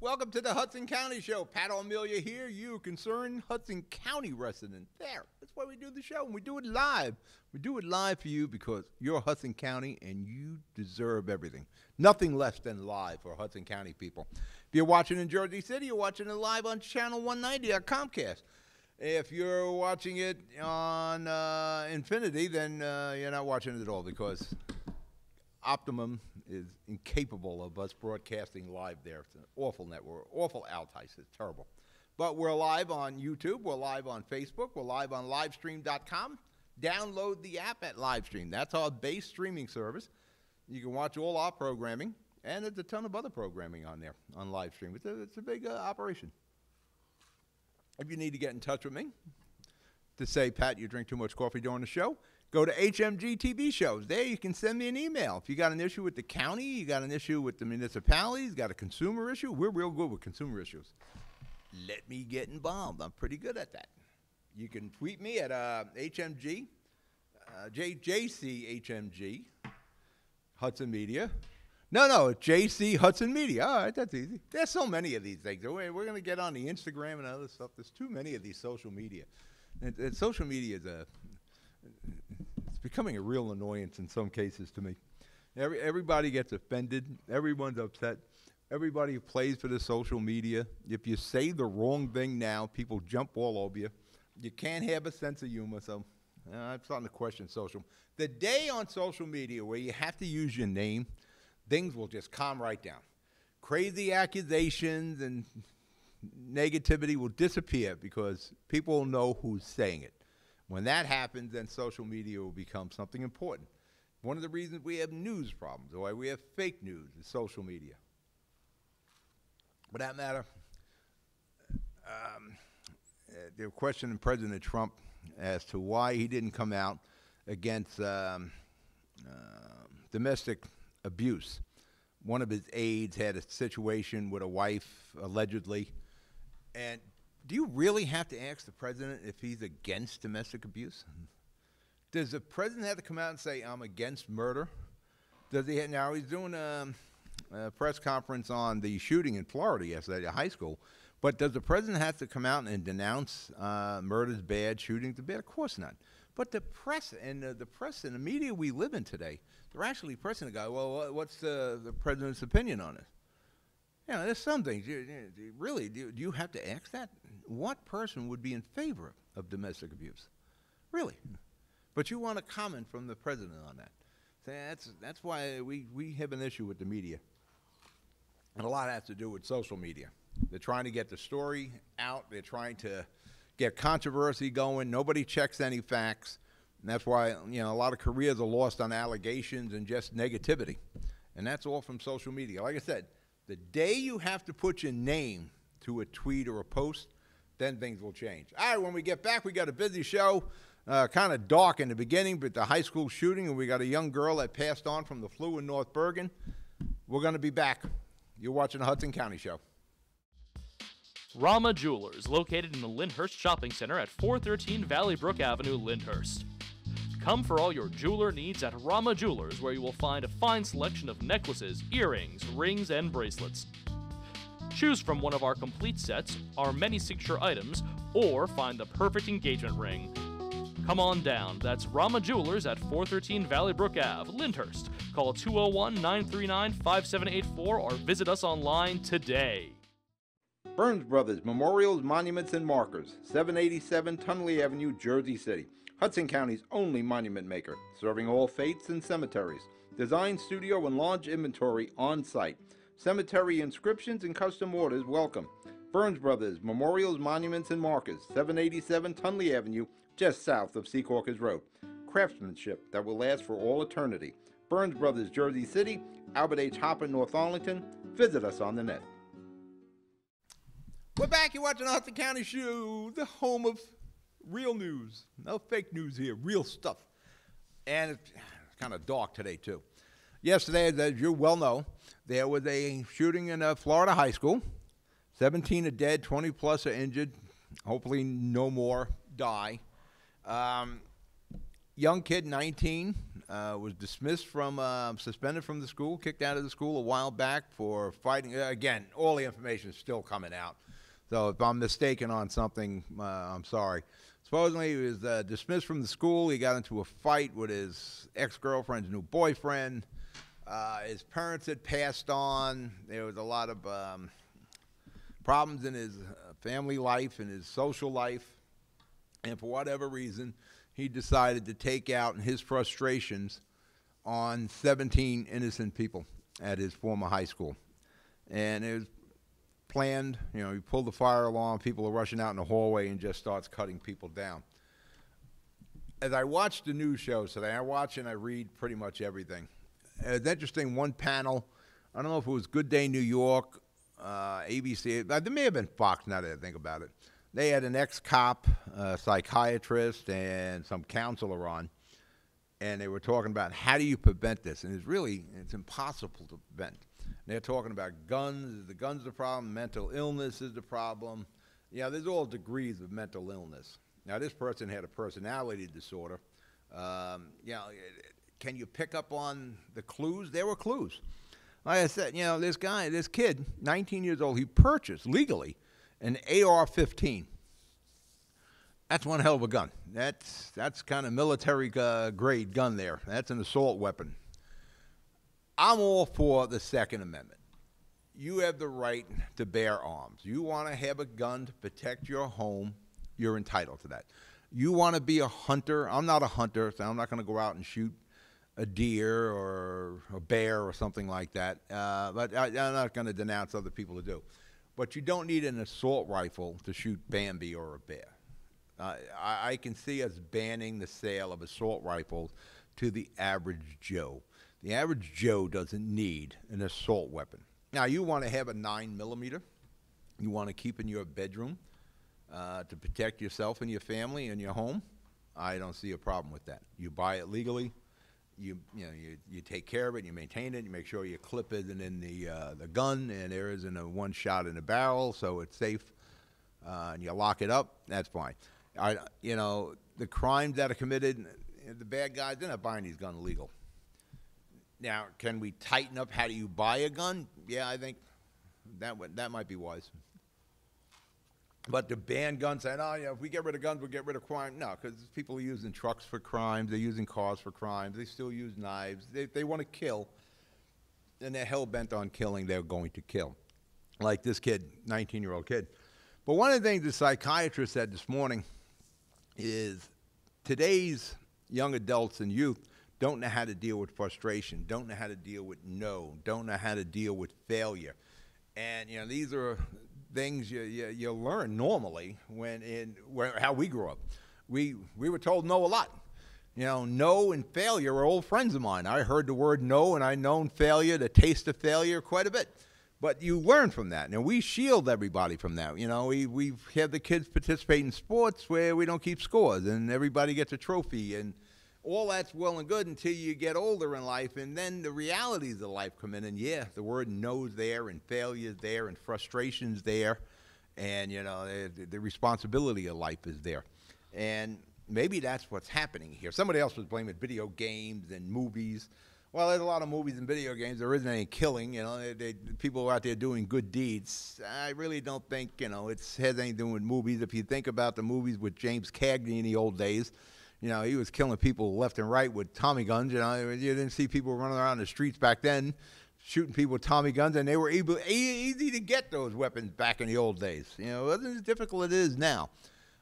Welcome to the Hudson County Show. Pat O'Melia here, you concerned Hudson County resident. There, that's why we do the show, and we do it live. We do it live for you because you're Hudson County, and you deserve everything. Nothing less than live for Hudson County people. If you're watching in Jersey City, you're watching it live on Channel 190 at Comcast. If you're watching it on Infinity, then you're not watching it at all because Optimum is incapable of us broadcasting live there. It's an awful network, awful advertising. It's terrible. But we're live on YouTube. We're live on Facebook. We're live on livestream.com. Download the app at Livestream. That's our base streaming service. You can watch all our programming, and there's a ton of other programming on there on Livestream. It's a big operation. If you need to get in touch with me to say, Pat, you drink too much coffee during the show, go to HMG TV shows. There you can send me an email. If you got an issue with the county, you got an issue with the municipalities, got a consumer issue, we're real good with consumer issues. Let me get involved. I'm pretty good at that. You can tweet me at HMG, JCHMG, Hudson Media. No, JC Hudson Media. All right, that's easy. There's so many of these things. We're going to get on the Instagram and other stuff. There's too many of these social media. And social media is it's becoming a real annoyance in some cases to me. Everybody gets offended. Everyone's upset. Everybody plays for the social media. If you say the wrong thing now, people jump all over you. You can't have a sense of humor, so I'm starting to question social. The day on social media where you have to use your name, things will just calm right down. Crazy accusations and negativity will disappear because people will know who's saying it. When that happens, then social media will become something important. One of the reasons we have news problems, or why we have fake news, is social media. For that matter, they're questioning President Trump as to why he didn't come out against domestic abuse. One of his aides had a situation with a wife, allegedly, and do you really have to ask the president if he's against domestic abuse? Does the president have to come out and say, I'm against murder? Does he? Now, he's doing a press conference on the shooting in Florida yesterday at a high school, but does the president have to come out and denounce murder's bad, shootings are bad? Of course not. But the press and the media we live in today, they're actually pressing the guy, well, what's the president's opinion on it? You know, there's some things. Really, do you have to ask that? What person would be in favor of domestic abuse? Really? But you want a comment from the president on that. So that's why we have an issue with the media. And a lot has to do with social media. They're trying to get the story out. They're trying to get controversy going. Nobody checks any facts. And that's why, a lot of careers are lost on allegations and just negativity. And that's all from social media. Like I said, the day you have to put your name to a tweet or a post, then things will change. All right, when we get back, we got a busy show. Kind of dark in the beginning, but the high school shooting, and we got a young girl that passed on from the flu in North Bergen. We're going to be back. You're watching the Hudson County Show. Rama Jewelers, located in the Lyndhurst Shopping Center at 413 Valley Brook Avenue, Lyndhurst. Come for all your jeweler needs at Rama Jewelers, where you will find a fine selection of necklaces, earrings, rings, and bracelets. Choose from one of our complete sets, our many signature items, or find the perfect engagement ring. Come on down. That's Rama Jewelers at 413 Valley Brook Ave, Lyndhurst. Call 201-939-5784 or visit us online today. Burns Brothers Memorials, Monuments, and Markers, 787 Tunley Avenue, Jersey City. Hudson County's only monument maker, serving all faiths and cemeteries. Design, studio, and large inventory on site. Cemetery inscriptions and custom orders welcome. Burns Brothers Memorials, Monuments, and Markers, 787 Tunley Avenue, just south of Secaucus Road. Craftsmanship that will last for all eternity. Burns Brothers, Jersey City, Albert H. Hopper, North Arlington. Visit us on the net. We're back. You're watching the Hudson County Show, the home of real news. No fake news here, real stuff. And it's kind of dark today, too. Yesterday, as you well know, there was a shooting in a Florida high school. 17 are dead, 20 plus are injured. Hopefully no more die. Young kid, 19, was dismissed from, suspended from the school, kicked out of the school a while back for fighting. Again, all the information is still coming out. So if I'm mistaken on something, I'm sorry. Supposedly he was dismissed from the school. He got into a fight with his ex-girlfriend's new boyfriend. His parents had passed on. There was a lot of problems in his family life and his social life. And for whatever reason, he decided to take out his frustrations on 17 innocent people at his former high school. And it was planned. You know, he pulled the fire alarm. People are rushing out in the hallway and just starts cutting people down. As I watched the news shows today, I watch and I read pretty much everything. It's interesting, one panel, I don't know if it was Good Day New York, ABC, there may have been Fox now that I think about it. They had an ex-cop, a psychiatrist, and some counselor on, and they were talking about how do you prevent this, and it's impossible to prevent. They're talking about guns. The guns the problem. Mental illness is the problem. You know, there's all degrees of mental illness. Now, this person had a personality disorder. You know, can you pick up on the clues? There were clues. Like I said, you know, this kid, 19 years old, he purchased legally an AR-15. That's one hell of a gun. That's kind of military grade gun there. That's an assault weapon. I'm all for the Second Amendment. You have the right to bear arms. You want to have a gun to protect your home, you're entitled to that. You want to be a hunter. I'm not a hunter, so I'm not going to go out and shoot a deer or a bear or something like that. But I'm not going to denounce other people to do. But you don't need an assault rifle to shoot Bambi or a bear. I can see us banning the sale of assault rifles to the average Joe. The average Joe doesn't need an assault weapon. Now, you want to have a 9mm. You want to keep in your bedroom to protect yourself and your family and your home. I don't see a problem with that. You buy it legally. You take care of it. You maintain it. You make sure your clip isn't in the gun and there isn't a one shot in the barrel, so it's safe. And you lock it up. That's fine. The crimes that are committed, the bad guys, they're not buying these guns illegal. Now, can we tighten up how do you buy a gun? Yeah, I think that might be wise. But to ban guns, saying, oh, yeah, if we get rid of guns, we'll get rid of crime. No, because people are using trucks for crimes. They're using cars for crimes. They still use knives. They want to kill, and they're hell-bent on killing. They're going to kill, like this kid, 19-year-old kid. But one of the things the psychiatrist said this morning is today's young adults and youth don't know how to deal with frustration, don't know how to deal with no, don't know how to deal with failure. And, you know, these are things you learn normally how we grew up. We were told no a lot. You know, no and failure are old friends of mine. I heard the word no, and I known failure, the taste of failure, quite a bit. But you learn from that. Now, we shield everybody from that. You know, we've had the kids participate in sports where we don't keep scores, and everybody gets a trophy, and all that's well and good until you get older in life, and then the realities of life come in, and yeah, the word no's there, and failure's there, and frustration's there, and, you know, the responsibility of life is there. And maybe that's what's happening here. Somebody else was blaming video games and movies. Well, there's a lot of movies and video games. There isn't any killing, you know. People out there doing good deeds. I really don't think, you know, it has anything to do with movies. If you think about the movies with James Cagney in the old days, you know, he was killing people left and right with Tommy guns. You know, you didn't see people running around the streets back then shooting people with Tommy guns, and they were easy to get those weapons back in the old days. You know, it wasn't as difficult as it is now.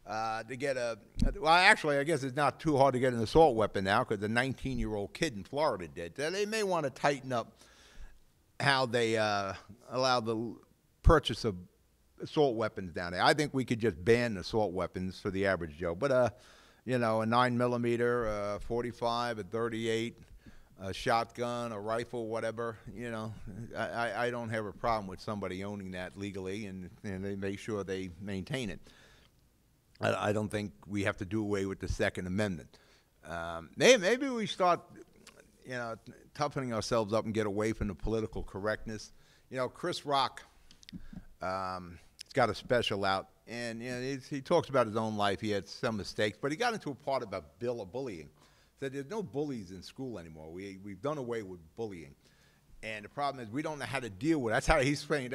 To get well, actually, I guess it's not too hard to get an assault weapon now because the 19-year-old kid in Florida did. So they may want to tighten up how they allow the purchase of assault weapons down there. I think we could just ban assault weapons for the average Joe. But, you know, a 9mm, a 45, a 38, a shotgun, a rifle, whatever, you know, I don't have a problem with somebody owning that legally, and they make sure they maintain it. I don't think we have to do away with the Second Amendment. Maybe we start, you know, toughening ourselves up and get away from the political correctness. You know, Chris Rock, he's got a special out, and you know, he talks about his own life. He had some mistakes, but he got into a part about bullying. said there's no bullies in school anymore. We've done away with bullying. And the problem is we don't know how to deal with it. That's how he's explaining.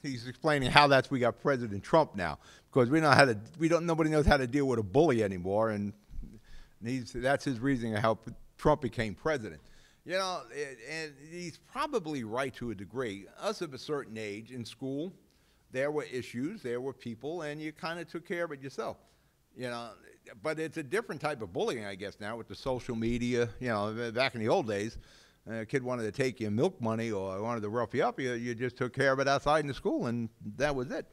He's explaining how we got President Trump now, because nobody knows how to deal with a bully anymore, and that's his reasoning of how Trump became president. And he's probably right to a degree. Us of a certain age in school, there were issues, there were people, and you kind of took care of it yourself. But it's a different type of bullying, I guess, now with the social media. Back in the old days, a kid wanted to take your milk money or wanted to rough you up, you just took care of it outside in the school, and that was it.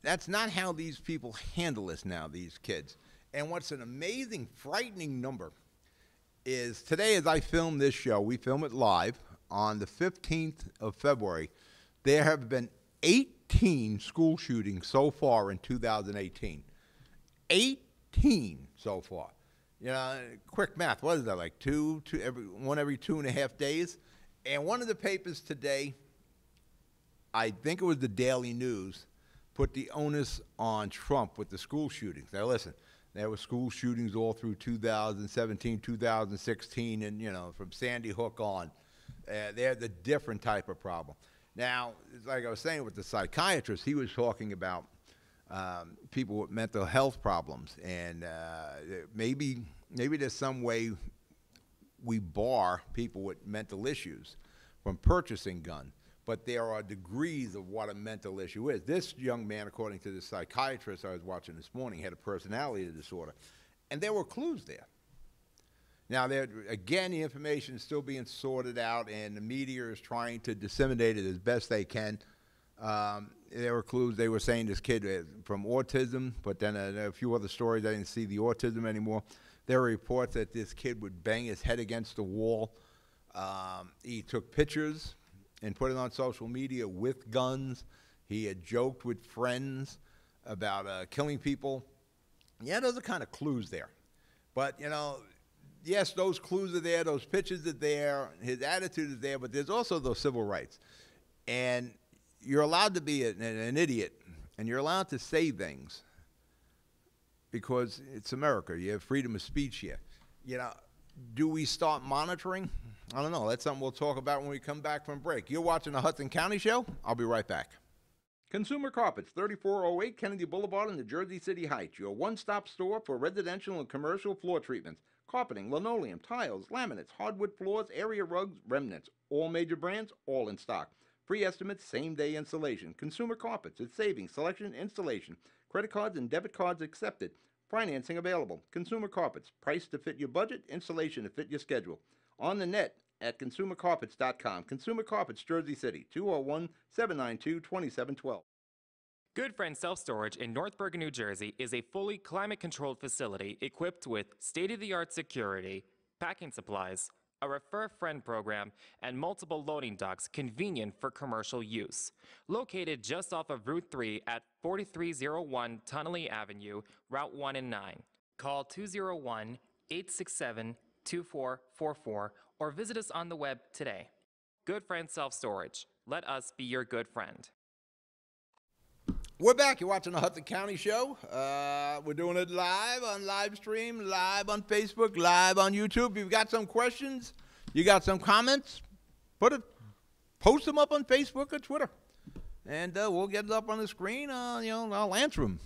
That's not how these people handle this now, these kids. And what's an amazing, frightening number is today, as I film this show, we film it live on the 15th of February, there have been 18 school shootings so far in 2018. 18 so far. Quick math, what is that, like one every 2.5 days? And one of the papers today, I think it was the Daily News, put the onus on Trump with the school shootings. Now listen, there were school shootings all through 2017, 2016, and from Sandy Hook on. They're the different type of problem. Now, like I was saying with the psychiatrist, he was talking about people with mental health problems, and maybe there's some way we bar people with mental issues from purchasing guns, but there are degrees of what a mental issue is. This young man, according to the psychiatrist I was watching this morning, had a personality disorder, and there were clues there. Now, again, the information is still being sorted out, and the media is trying to disseminate it as best they can. There were clues. They were saying this kid from autism, but then a few other stories. I didn't see the autism anymore. There were reports that this kid would bang his head against the wall. He took pictures and put it on social media with guns. He had joked with friends about killing people. Yeah, those are kind of clues there. But, yes, those clues are there, those pictures are there, his attitude is there, but there's also those civil rights. And you're allowed to be an idiot, and you're allowed to say things because it's America. You have freedom of speech here. Do we start monitoring? I don't know. That's something we'll talk about when we come back from break. You're watching the Hudson County Show. I'll be right back. Consumer Carpets, 3408 Kennedy Boulevard in the Jersey City Heights. Your one-stop store for residential and commercial floor treatments. Carpeting, linoleum, tiles, laminates, hardwood floors, area rugs, remnants. All major brands, all in stock. Free estimates, same-day installation. Consumer Carpets, it's savings, selection, installation. Credit cards and debit cards accepted. Financing available. Consumer Carpets, price to fit your budget, installation to fit your schedule. On the net at consumercarpets.com. Consumer Carpets, Jersey City, 201-792-2712. Good Friend Self-Storage in North Bergen, New Jersey is a fully climate-controlled facility equipped with state-of-the-art security, packing supplies, a Refer Friend program, and multiple loading docks convenient for commercial use. Located just off of Route 3 at 4301 Tunnelly Avenue, Route 1 and 9. Call 201-867-2444 or visit us on the web today. Good Friend Self-Storage. Let us be your good friend. We're back. You're watching the Hudson County Show. We're doing it live on live stream, live on Facebook, live on YouTube. If you've got some questions, you got some comments, post them up on Facebook or Twitter, and we'll get it up on the screen. I'll answer them.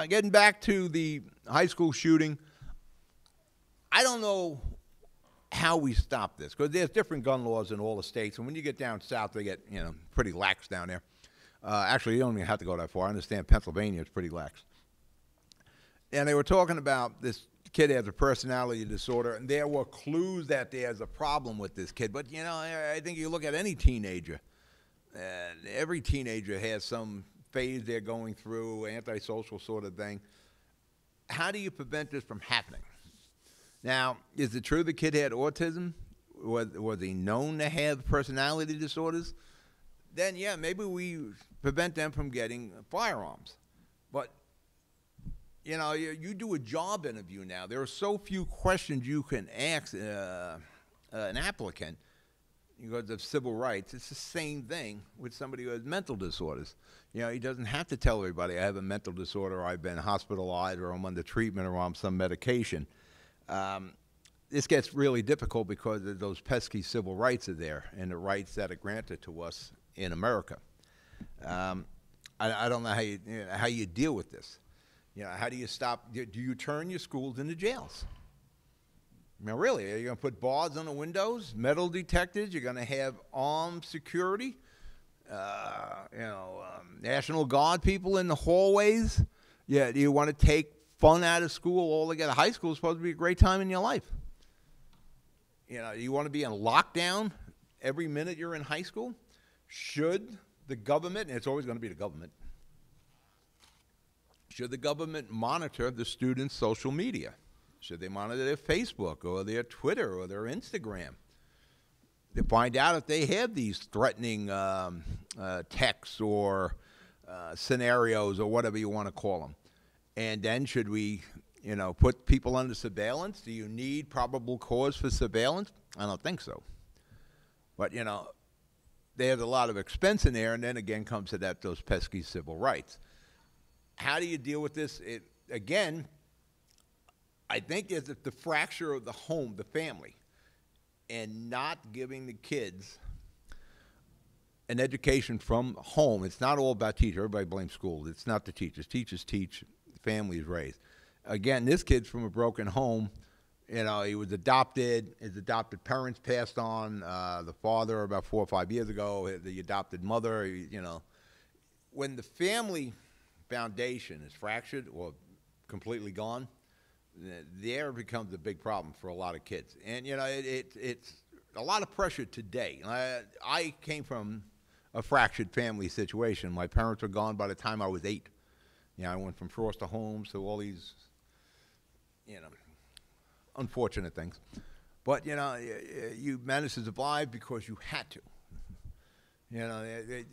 Getting back to the high school shooting, I don't know how we stop this, because there's different gun laws in all the states, and when you get down south, they get pretty lax down there. Actually, you don't even have to go that far. I understand Pennsylvania is pretty lax. And they were talking about this kid has a personality disorder, and there were clues that there's a problem with this kid. But, I think you look at any teenager, every teenager has some phase they're going through, antisocial sort of thing. How do you prevent this from happening? Now, is it true the kid had autism? Was he known to have personality disorders? Then, yeah, maybe we prevent them from getting firearms. But, you do a job interview now. There are so few questions you can ask an applicant because of civil rights. It's the same thing with somebody who has mental disorders. He doesn't have to tell everybody, I have a mental disorder, or I've been hospitalized, or I'm under treatment, or I'm on some medication. This gets really difficult because of those pesky civil rights are there and the rights that are granted to us in America. I don't know how you deal with this. How do you stop? Do you turn your schools into jails? Now, really, are you going to put bars on the windows, metal detectors? You're going to have armed security? National Guard people in the hallways? Yeah, do you want to take fun out of school altogether? High school is supposed to be a great time in your life. You want to be in lockdown every minute you're in high school? Should the government, and it's always going to be the government, should the government monitor the students' social media? Should they monitor their Facebook or their Twitter or their Instagram to find out if they have these threatening texts or scenarios or whatever you want to call them? And then should we, put people under surveillance? Do you need probable cause for surveillance? I don't think so. But, there's a lot of expense in there, and then again comes to those pesky civil rights. How do you deal with this? Again, I think it's the fracture of the home, the family, and not giving the kids an education from home. It's not all about teachers. Everybody blames schools. It's not the teachers. Teachers teach, families raise. Again, this kid's from a broken home. He was adopted. His adopted parents passed on. The father about 4 or 5 years ago. The adopted mother. When the family foundation is fractured or completely gone, there becomes a big problem for a lot of kids. And it's a lot of pressure today. I came from a fractured family situation. My parents were gone by the time I was 8. I went from foster homes to all these, unfortunate things. But, you managed to survive because you had to.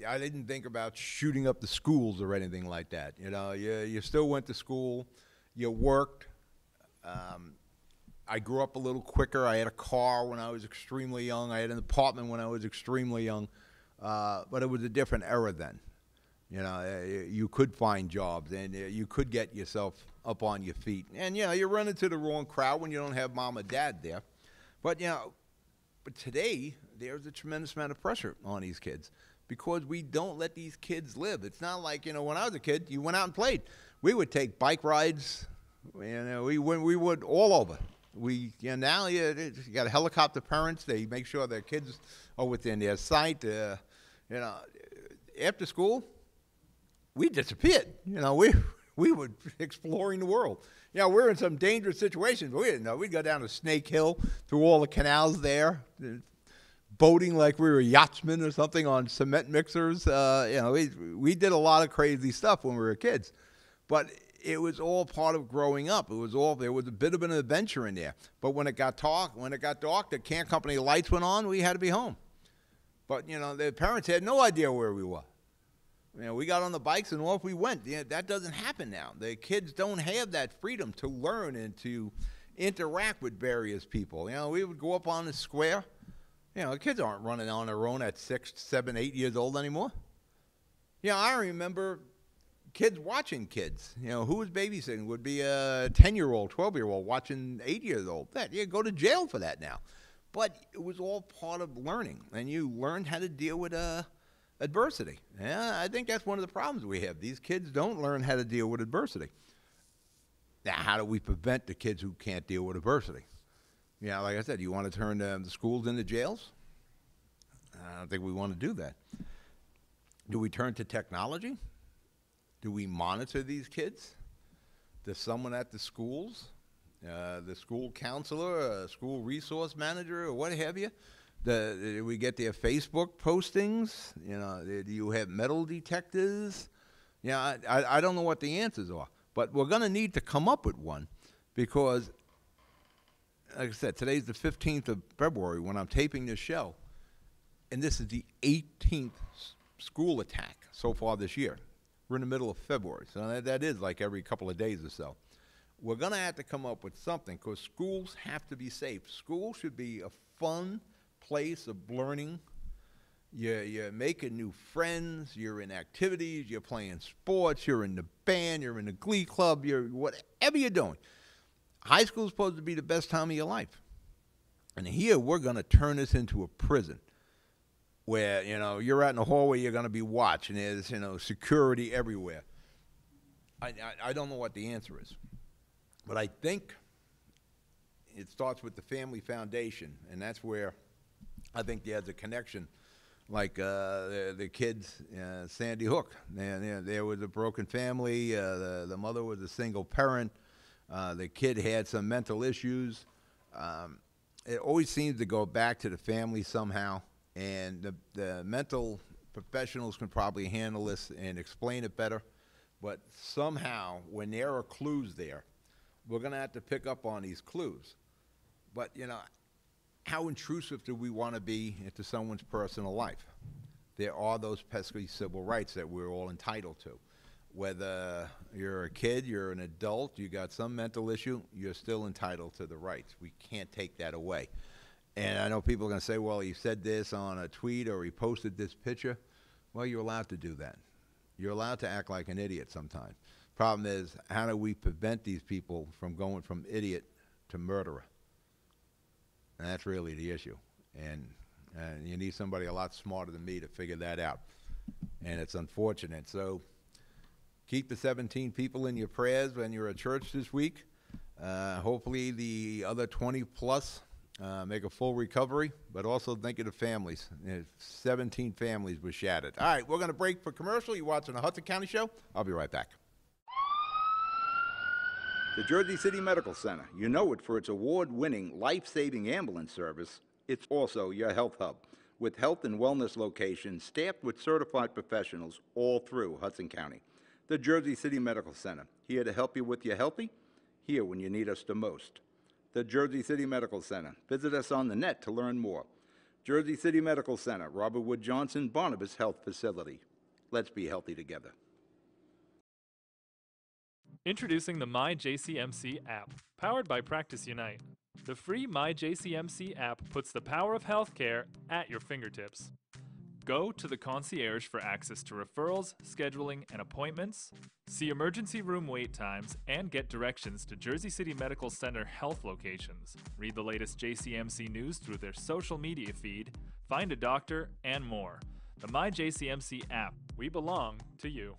I didn't think about shooting up the schools or anything like that. You still went to school. You worked. I grew up a little quicker. I had a car when I was extremely young. I had an apartment when I was extremely young. But it was a different era then. You could find jobs, and you could get yourself up on your feet. And, you run into the wrong crowd when you don't have mom or dad there. But, but today, there's a tremendous amount of pressure on these kids because we don't let these kids live. It's not like, when I was a kid, you went out and played. We would take bike rides. We would all over. Now you got helicopter parents. They make sure their kids are within their sight. After school, we disappeared. We were exploring the world. We're in some dangerous situations, but we didn't know. We'd go down to Snake Hill through all the canals there, boating like we were yachtsmen or something on cement mixers. We did a lot of crazy stuff when we were kids, but it was all part of growing up. There was a bit of an adventure in there. But when it got dark, the can company lights went on, we had to be home. But, the parents had no idea where we were. We got on the bikes and off we went. That doesn't happen now. The kids don't have that freedom to learn and to interact with various people. We would go up on the square. The kids aren't running on their own at 6, 7, 8 years old anymore. I remember kids watching kids. Who was babysitting would be a 10-year-old, 12-year-old watching 8-year-old. You go to jail for that now. But it was all part of learning, and you learned how to deal with adversity. I think that's one of the problems we have. These kids don't learn how to deal with adversity. Now, how do we prevent the kids who can't deal with adversity? Like I said, you want to turn the schools into jails? I don't think we want to do that. Do we turn to technology? Do we monitor these kids? Does someone at the schools, the school counselor, a school resource manager, or what have you, do we get their Facebook postings? Do you have metal detectors? I don't know what the answers are, but we're going to need to come up with one because, like I said, today's the 15th of February when I'm taping this show, and this is the 18th school attack so far this year. We're in the middle of February, so that is like every couple of days or so. We're going to have to come up with something because schools have to be safe. School should be a fun place of learning. You're making new friends. You're in activities. You're playing sports. You're in the band. You're in the glee club. You're whatever you're doing. high school is supposed to be the best time of your life. And here we're going to turn this into a prison where, you're out in the hallway, you're going to be watched, and there's, security everywhere. I don't know what the answer is. But I think it starts with the family foundation, and that's where I think there's a connection. Like the kids, Sandy Hook. There was a broken family. The mother was a single parent. The kid had some mental issues. It always seems to go back to the family somehow, and the mental professionals can probably handle this and explain it better. But somehow, when there are clues there, we're going to have to pick up on these clues. But, how intrusive do we want to be into someone's personal life? There are those pesky civil rights that we're all entitled to. Whether you're a kid, you're an adult, you got some mental issue, you're still entitled to the rights. We can't take that away. And I know people are going to say, well, he said this on a tweet or he posted this picture. Well, you're allowed to do that. You're allowed to act like an idiot sometimes. Problem is, how do we prevent these people from going from idiot to murderer? And that's really the issue. And you need somebody a lot smarter than me to figure that out. And it's unfortunate. So keep the 17 people in your prayers when you're at church this week. Hopefully the other 20 plus make a full recovery, but also think of the families. 17 families were shattered. All right, we're going to break for commercial. You're watching the Hudson County Show. I'll be right back. The Jersey City Medical Center. You know it for its award-winning, life-saving ambulance service. It's also your health hub, with health and wellness locations staffed with certified professionals all through Hudson County. The Jersey City Medical Center, here to help you with your healthy, here when you need us the most. The Jersey City Medical Center. Visit us on the net to learn more. Jersey City Medical Center, Robert Wood Johnson, Barnabas Health Facility. Let's be healthy together. Introducing the MyJCMC app, powered by Practice Unite. The free MyJCMC app puts the power of healthcare at your fingertips. Go to the concierge for access to referrals, scheduling, and appointments, see emergency room wait times, and get directions to Jersey City Medical Center health locations. Read the latest JCMC news through their social media feed, find a doctor, and more. The MyJCMC app. We belong to you.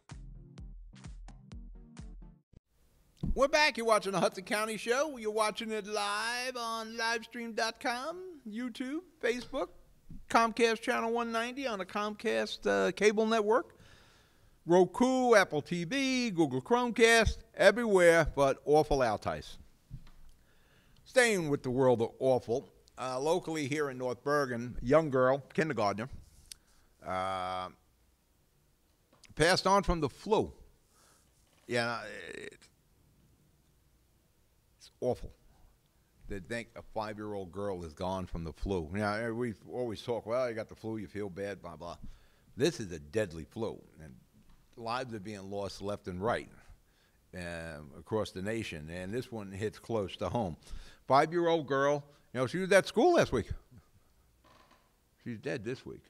We're back. You're watching the Hudson County Show. You're watching it live on livestream.com, YouTube, Facebook, Comcast Channel 190 on the Comcast cable network, Roku, Apple TV, Google Chromecast, everywhere but Awful Altice. Staying with the world of awful, locally here in North Bergen, young girl, kindergartner, passed on from the flu. Yeah, it's awful to think a 5-year-old girl is gone from the flu. We always talk, well, you got the flu, you feel bad, blah, blah. This is a deadly flu, and lives are being lost left and right across the nation, and this one hits close to home. 5-year-old girl, she was at school last week. She's dead this week.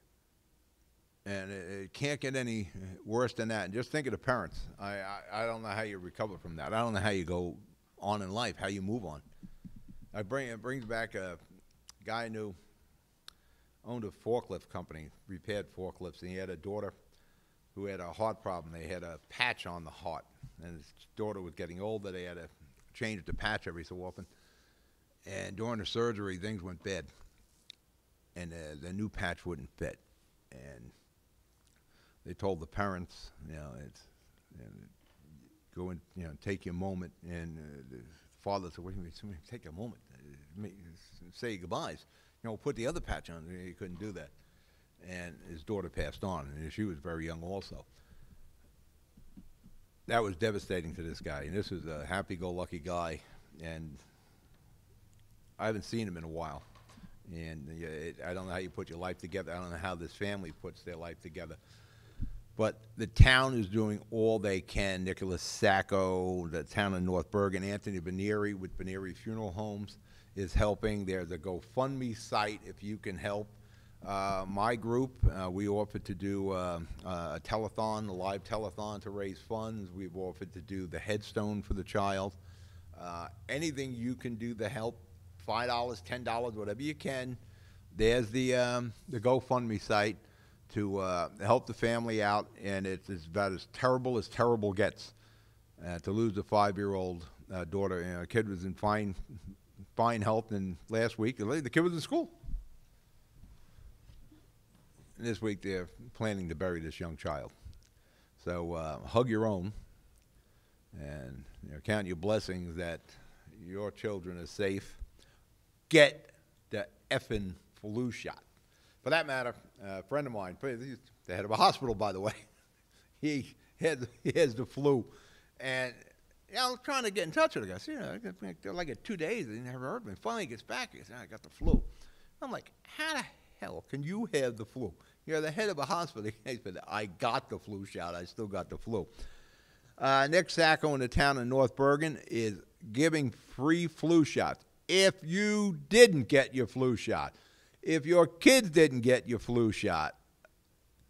And it can't get any worse than that. And just think of the parents. I don't know how you recover from that. I don't know how you go on in life, how you move on. It brings back a guy I knew, owned a forklift company, repaired forklifts, and he had a daughter who had a heart problem. They had a patch on the heart, and his daughter was getting older. They had to change the patch every so often. And during the surgery, things went bad, and the new patch wouldn't fit. And they told the parents, go and take your moment. And the father said, "Wait a minute, take a moment, say goodbyes. Put the other patch on." He couldn't do that, and his daughter passed on, and she was very young also. That was devastating to this guy, and this was a happy-go-lucky guy, and I haven't seen him in a while. And I don't know how you put your life together. I don't know how this family puts their life together. But the town is doing all they can. Nicholas Sacco, the town of North Bergen, Anthony Banieri with Banieri Funeral Homes is helping. There's a GoFundMe site if you can help. My group, we offered to do a telethon, a live telethon to raise funds. We've offered to do the headstone for the child. Anything you can do to help, $5, $10, whatever you can. There's the GoFundMe site to help the family out, and it's about as terrible gets. To lose a 5-year-old daughter, a kid was in fine health, and last week the kid was in school. And this week they're planning to bury this young child. So hug your own, and count your blessings that your children are safe. Get the effing flu shot. For that matter, a friend of mine, he's the head of a hospital, by the way, he has the flu. And I was trying to get in touch with the guy. Like at 2 days, he never heard me. Finally, he gets back. He says, I got the flu. I'm like, how the hell can you have the flu? You're the head of a hospital. He said, I got the flu shot. I still got the flu. Nick Sacco in the town of North Bergen is giving free flu shots. If you didn't get your flu shot, if your kids didn't get your flu shot,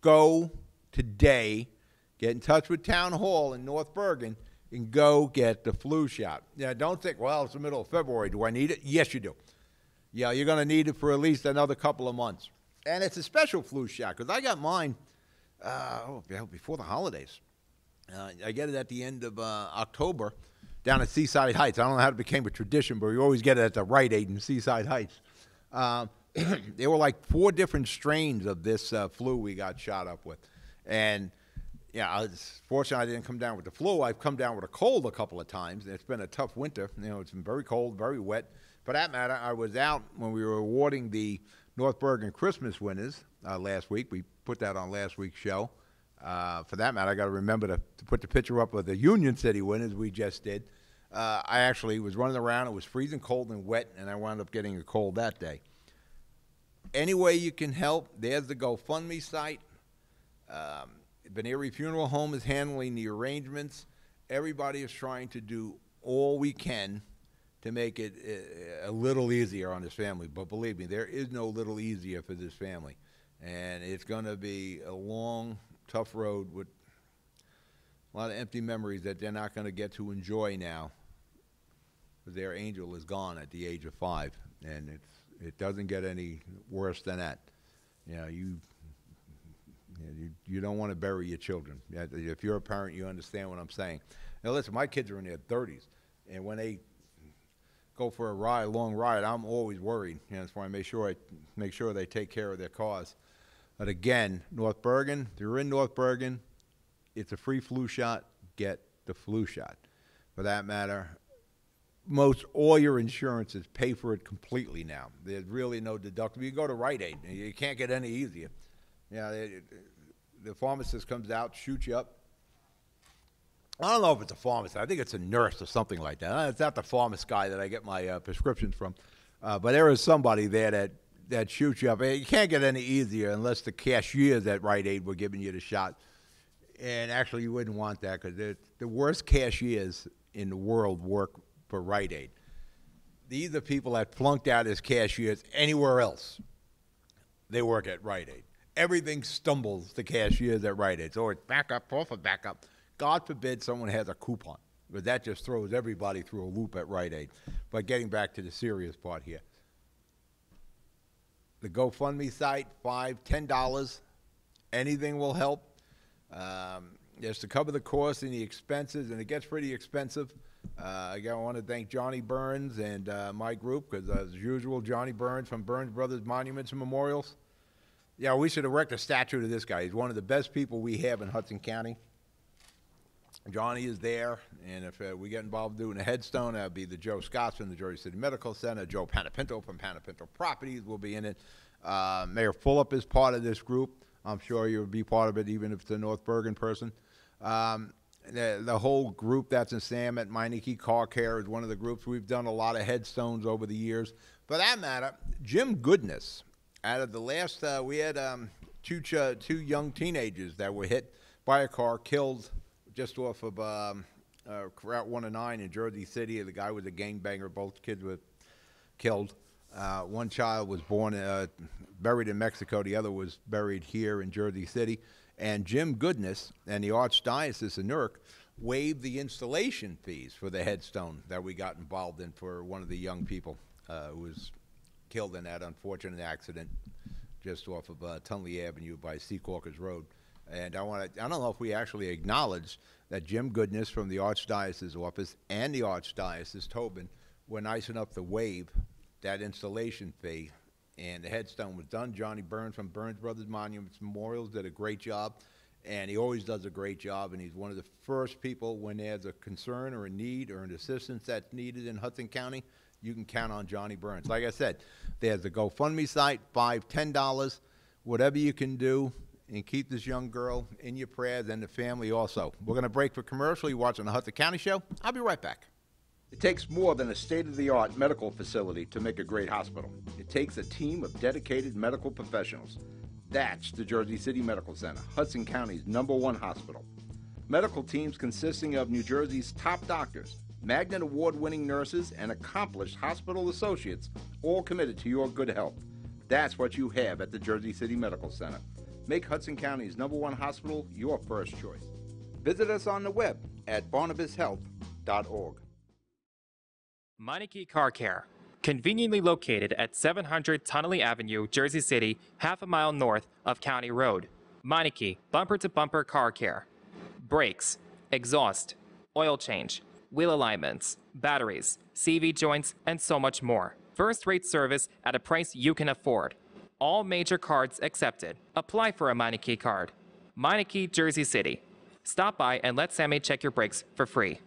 go today, get in touch with Town Hall in North Bergen, and go get the flu shot. Now, don't think, well, it's the middle of February. Do I need it? Yes, you do. Yeah, you're going to need it for at least another couple of months. And it's a special flu shot because I got mine before the holidays. I get it at the end of October down at Seaside Heights. I don't know how it became a tradition, but we always get it at the Rite Aid in Seaside Heights. There were like 4 different strains of this flu we got shot up with. And, fortunately, I didn't come down with the flu. I've come down with a cold a couple of times. It's been a tough winter. It's been very cold, very wet. For that matter, I was out when we were awarding the North Bergen Christmas winners last week. We put that on last week's show. For that matter, I got to remember to put the picture up of the Union City winners we just did. I actually was running around. It was freezing cold and wet, and I wound up getting a cold that day. Any way you can help, there's the GoFundMe site. Beneri Funeral Home is handling the arrangements. Everybody is trying to do all we can to make it a little easier on this family. But believe me, there is no little easier for this family. And it's going to be a long, tough road with a lot of empty memories that they're not going to get to enjoy now. Because their angel is gone at the age of 5. And it doesn't get any worse than that. You don't want to bury your children. If you're a parent, you understand what I'm saying. Now, listen, my kids are in their 30s, and when they go for a long ride, I'm always worried. That's why I make sure they take care of their cars. But again, North Bergen, if you're in North Bergen, it's a free flu shot. Get the flu shot. For that matter, most all your insurances pay for it completely now. There's really no deductible. You go to Rite Aid, you can't get any easier. The pharmacist comes out, shoots you up. I don't know if it's a pharmacist. I think it's a nurse or something like that. It's not the pharmacist guy that I get my prescriptions from. But there is somebody there that shoots you up. You can't get any easier unless the cashiers at Rite Aid were giving you the shot. And actually, you wouldn't want that because the worst cashiers in the world work for Rite Aid. These are people that flunked out as cashiers anywhere else. They work at Rite Aid. Everything stumbles to cashiers at Rite Aid. So it's back up, off of back up. God forbid someone has a coupon, because that just throws everybody through a loop at Rite Aid. But getting back to the serious part here. The GoFundMe site, $5, $10, anything will help. Just to cover the cost and the expenses, and it gets pretty expensive. I want to thank Johnny Burns and my group, because as usual, Johnny Burns from Burns Brothers Monuments and Memorials. Yeah, we should erect a statue to this guy. He's one of the best people we have in Hudson County. Johnny is there, and if we get involved doing a headstone, that would be the Joe Scotts from the Jersey City Medical Center. Joe Panapinto from Panapinto Properties will be in it. Mayor Fulop is part of this group. I'm sure you'll be part of it, even if it's a North Bergen person. The whole group that's in Sam at Meineke Car Care is one of the groups. We've done a lot of headstones over the years. For that matter, Jim Goodness, out of the last, we had two young teenagers that were hit by a car, killed just off of Route 109 in Jersey City. The guy was a gangbanger. Both kids were killed. One child was buried in Mexico. The other was buried here in Jersey City. And Jim Goodness and the Archdiocese of Newark waive the installation fees for the headstone that we got involved in for one of the young people who was killed in that unfortunate accident just off of Tunley Avenue by Secaucus Road. And I don't know if we actually acknowledged that Jim Goodness from the Archdiocese office and the Archdiocese Tobin were nice enough to waive that installation fee, and the headstone was done. Johnny Burns from Burns Brothers Monuments Memorials did a great job, and he always does a great job, and he's one of the first people when there's a concern or a need or an assistance that's needed in Hudson County. You can count on Johnny Burns. Like I said, there's a GoFundMe site, $5, $10, whatever you can do, and keep this young girl in your prayers and the family also. We're going to break for commercial. You're watching the Hudson County Show. I'll be right back. It takes more than a state-of-the-art medical facility to make a great hospital. It takes a team of dedicated medical professionals. That's the Jersey City Medical Center, Hudson County's #1 hospital. Medical teams consisting of New Jersey's top doctors, Magnet Award-winning nurses, and accomplished hospital associates, all committed to your good health. That's what you have at the Jersey City Medical Center. Make Hudson County's #1 hospital your first choice. Visit us on the web at barnabashealth.org. Meineke Car Care, conveniently located at 700 Tunnelly Avenue, Jersey City, half a mile north of County Road. Meineke bumper-to-bumper car care. Brakes, exhaust, oil change, wheel alignments, batteries, CV joints, and so much more. First-rate service at a price you can afford. All major cards accepted. Apply for a Meineke card. Meineke, Jersey City. Stop by and let Sammy check your brakes for free.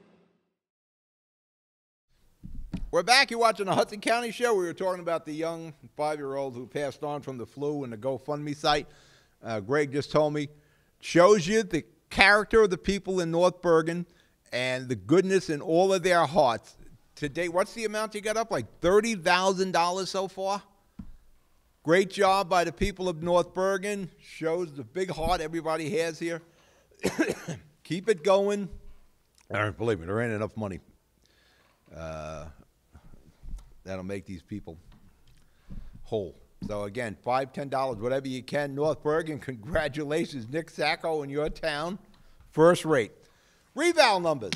We're back. You're watching the Hudson County Show. We were talking about the young 5-year-old who passed on from the flu and the GoFundMe site. Greg just told me. Shows you the character of the people in North Bergen and the goodness in all of their hearts. Today, what's the amount you got up? Like $30,000 so far? Great job by the people of North Bergen. Shows the big heart everybody has here. Keep it going. Believe me, there ain't enough money. That'll make these people whole. So again, $5, $10, whatever you can. North Bergen, congratulations, Nick Sacco in your town, first rate. Reval numbers.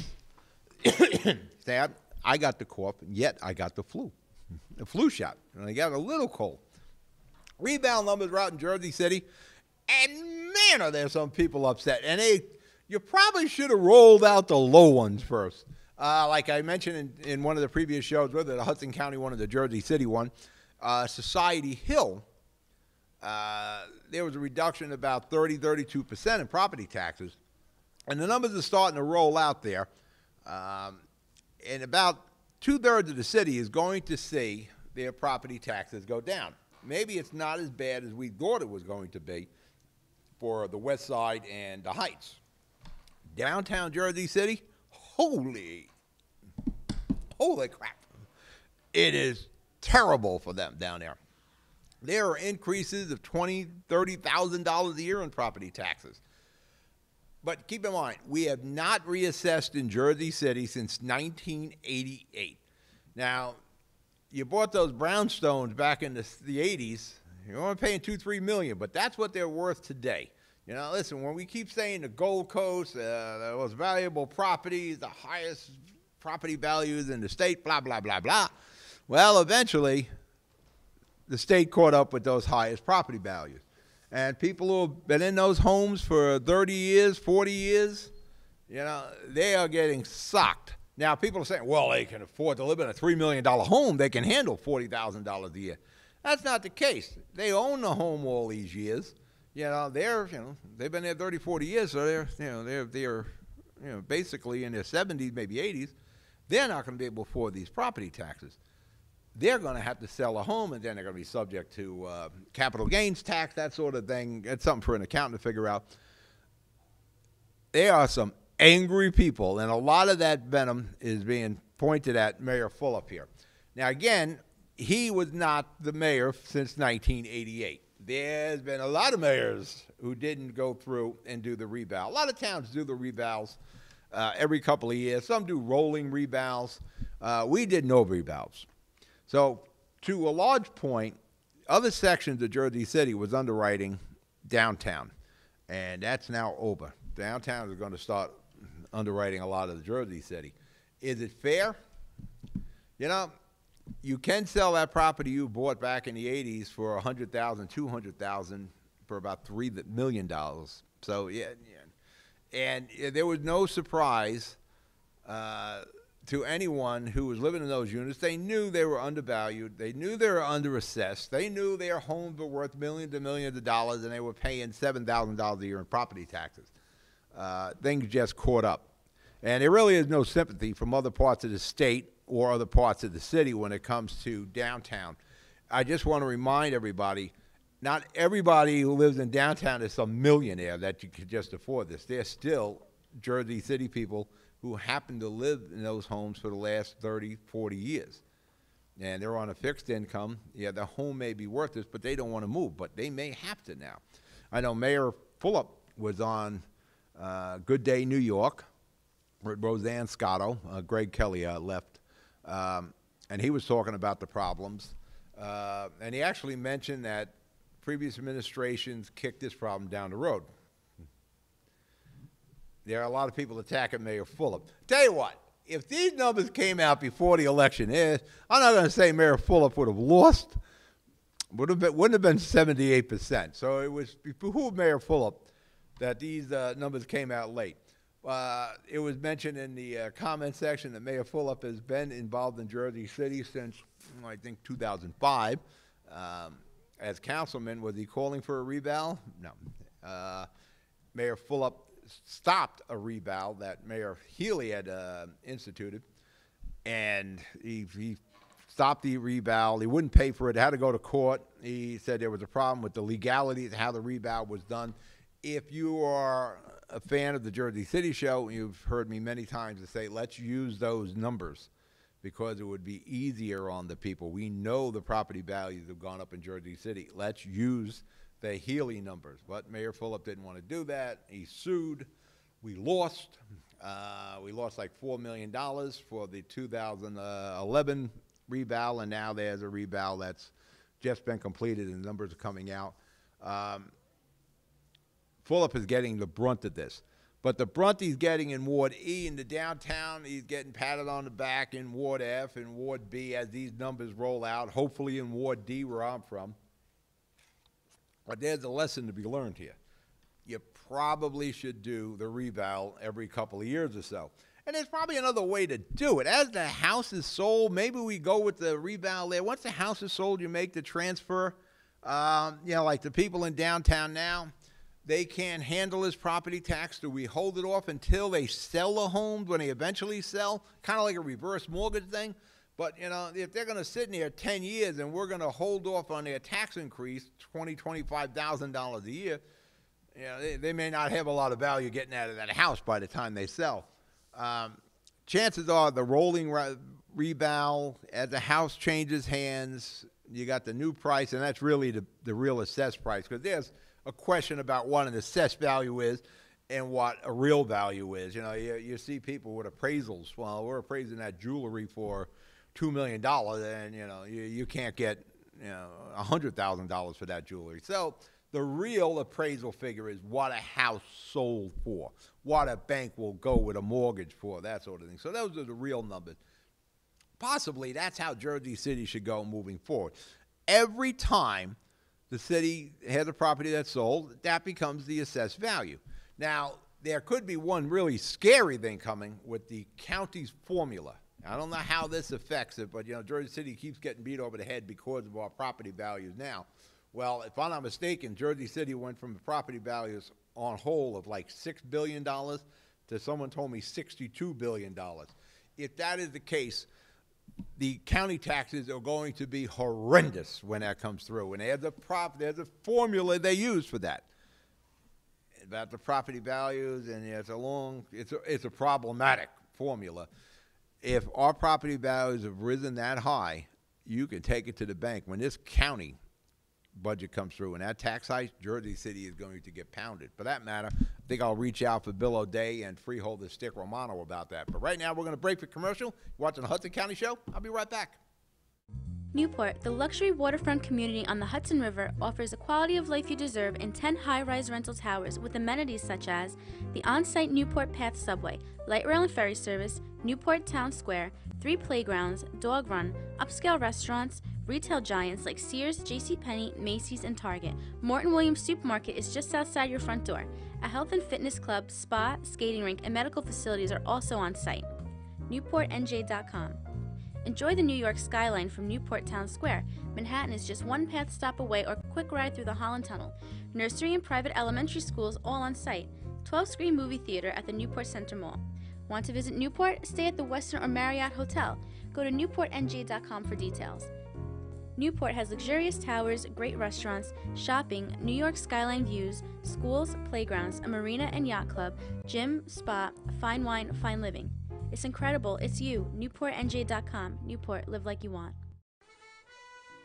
Sad, I got the cough, yet I got the flu shot, and I got a little cold. Reval numbers are out in Jersey City, and man, are there some people upset. And you probably should have rolled out the low ones first. Like I mentioned in one of the previous shows, whether the Hudson County one or the Jersey City one, Society Hill, there was a reduction of about 32% in property taxes. And the numbers are starting to roll out there. And about 2/3 of the city is going to see their property taxes go down. Maybe it's not as bad as we thought it was going to be for the West Side and the Heights. Downtown Jersey City, holy crap. It is terrible for them down there. There are increases of $20,000, $30,000 a year in property taxes. But keep in mind, we have not reassessed in Jersey City since 1988. Now, you bought those brownstones back in the 80s, you're only paying $2-3 million, but that's what they're worth today. You know, listen, when we keep saying the Gold Coast, the most valuable properties, the highest property values in the state, blah, blah, blah, blah. Well, eventually, the state caught up with those highest property values. And people who have been in those homes for 30 years, 40 years, you know, they are getting socked. Now, people are saying, well, they can afford to live in a $3 million home. They can handle $40,000 a year. That's not the case. They own the home all these years. They've been there 30, 40 years, so they're basically in their 70s, maybe 80s. They're not going to be able to afford these property taxes. They're going to have to sell a home, and then they're going to be subject to capital gains tax, that sort of thing. It's something for an accountant to figure out. There are some angry people, and a lot of that venom is being pointed at Mayor Fulop here. Now, again, he was not the mayor since 1988. There's been a lot of mayors who didn't go through and do the reval. A lot of towns do the revals every couple of years. Some do rolling revals. We did no revals. So to a large point, other sections of Jersey City was underwriting downtown, and that's now over. Downtown is going to start underwriting a lot of the Jersey City. Is it fair? You know, you can sell that property you bought back in the 80s for $100,000, $200,000 for about $3 million. So, yeah. And there was no surprise to anyone who was living in those units. They knew they were undervalued. They knew they were underassessed. They knew their homes were worth millions and millions of dollars, and they were paying $7,000 a year in property taxes. Things just caught up. And there really is no sympathy from other parts of the state or other parts of the city when it comes to downtown. I just want to remind everybody, not everybody who lives in downtown is some millionaire that you could just afford this. There's still Jersey City people who happen to live in those homes for the last 30, 40 years. And they're on a fixed income. Yeah, their home may be worth this, but they don't want to move, but they may have to now. I know Mayor Fulop was on Good Day New York with Roseanne Scotto. Greg Kelly left. And he was talking about the problems. And he actually mentioned that previous administrations kicked this problem down the road. There are a lot of people attacking Mayor Fulop. Tell you what, if these numbers came out before the election, I'm not going to say Mayor Fulop would have lost. Wouldn't have been 78%. So it was behooved Mayor Fulop that these numbers came out late. It was mentioned in the comment section that Mayor Fulop has been involved in Jersey City since, I think, 2005. As councilman, was he calling for a reval? No. Mayor Fulop stopped a reval that Mayor Healy had instituted, and he stopped the reval. He wouldn't pay for it. Had to go to court. He said there was a problem with the legality of how the reval was done. If you are a fan of the Jersey City show, you've heard me many times to say, let's use those numbers because it would be easier on the people. We know the property values have gone up in Jersey City. Let's use the Healy numbers. But Mayor Fulop didn't want to do that. He sued. We lost. We lost like $4 million for the 2011 reval, and now there's a reval that's just been completed and the numbers are coming out. Fulop is getting the brunt of this. But the brunt he's getting in Ward E in the downtown, he's getting patted on the back in Ward F and Ward B as these numbers roll out, hopefully in Ward D where I'm from. But there's a lesson to be learned here. You probably should do the reval every couple of years or so. And there's probably another way to do it. As the house is sold, maybe we go with the reval there. Once the house is sold, you make the transfer. Like the people in downtown now, they can't handle this property tax. Do we hold it off until they sell the homes when they eventually sell? Kind of like a reverse mortgage thing. But, if they're going to sit in there 10 years and we're going to hold off on their tax increase, $20,000, $25,000 a year, they may not have a lot of value getting out of that house by the time they sell. Chances are the rolling reval, as the house changes hands, you got the new price, and that's really the real assessed price, because there's a question about what an assessed value is and what a real value is. You see people with appraisals. Well, we're appraising that jewelry for $2 million, and you can't get $100,000 for that jewelry. So the real appraisal figure is what a house sold for, what a bank will go with a mortgage for, that sort of thing. So those are the real numbers. Possibly that's how Jersey City should go moving forward. Every time the city has a property that's sold, that becomes the assessed value. Now, there could be one really scary thing coming with the county's formula. I don't know how this affects it, but Jersey City keeps getting beat over the head because of our property values now. Well, if I'm not mistaken, Jersey City went from the property values on whole of like $6 billion to someone told me $62 billion. If that is the case, the county taxes are going to be horrendous when that comes through. And there's a formula they use for that. About the property values, and it's a problematic formula. If our property values have risen that high, you can take it to the bank. When this county budget comes through and that tax hike, Jersey City is going to get pounded. For that matter, I think I'll reach out for Bill O'Day and freeholder Stick Romano about that. But right now, we're going to break for commercial. You're watching the Hudson County Show. I'll be right back. Newport, the luxury waterfront community on the Hudson River, offers a quality of life you deserve in 10 high-rise rental towers with amenities such as the on-site Newport Path subway, light rail and ferry service, Newport Town Square, 3 playgrounds, dog run, upscale restaurants, retail giants like Sears, JCPenney, Macy's, and Target. Morton Williams Supermarket is just outside your front door. A health and fitness club, spa, skating rink, and medical facilities are also on site. NewportNJ.com. Enjoy the New York skyline from Newport Town Square. Manhattan is just one path stop away or quick ride through the Holland Tunnel. Nursery and private elementary schools all on site. 12-screen movie theater at the Newport Center Mall. Want to visit Newport? Stay at the Westin or Marriott Hotel. Go to NewportNJ.com for details. Newport has luxurious towers, great restaurants, shopping, New York skyline views, schools, playgrounds, a marina and yacht club, gym, spa, fine wine, fine living. It's incredible. It's you. NewportNJ.com. Newport. Live like you want.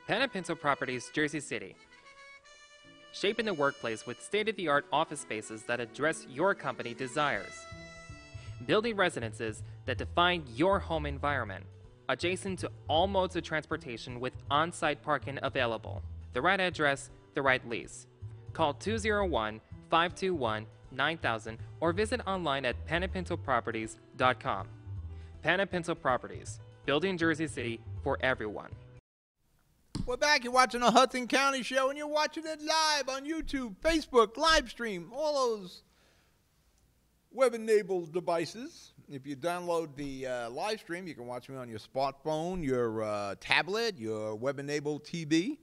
Pinto Properties, Jersey City. Shaping the workplace with state-of-the-art office spaces that address your company desires. Building residences that define your home environment. Adjacent to all modes of transportation with on-site parking available. The right address, the right lease. Call 201-521-9000 or visit online at panapintoproperties.com. Panapinto Properties, building Jersey City for everyone. We're back. You're watching the Hudson County Show, and you're watching it live on YouTube, Facebook, live stream, all those web-enabled devices. If you download the live stream, you can watch me on your smartphone, your tablet, your web-enabled TV.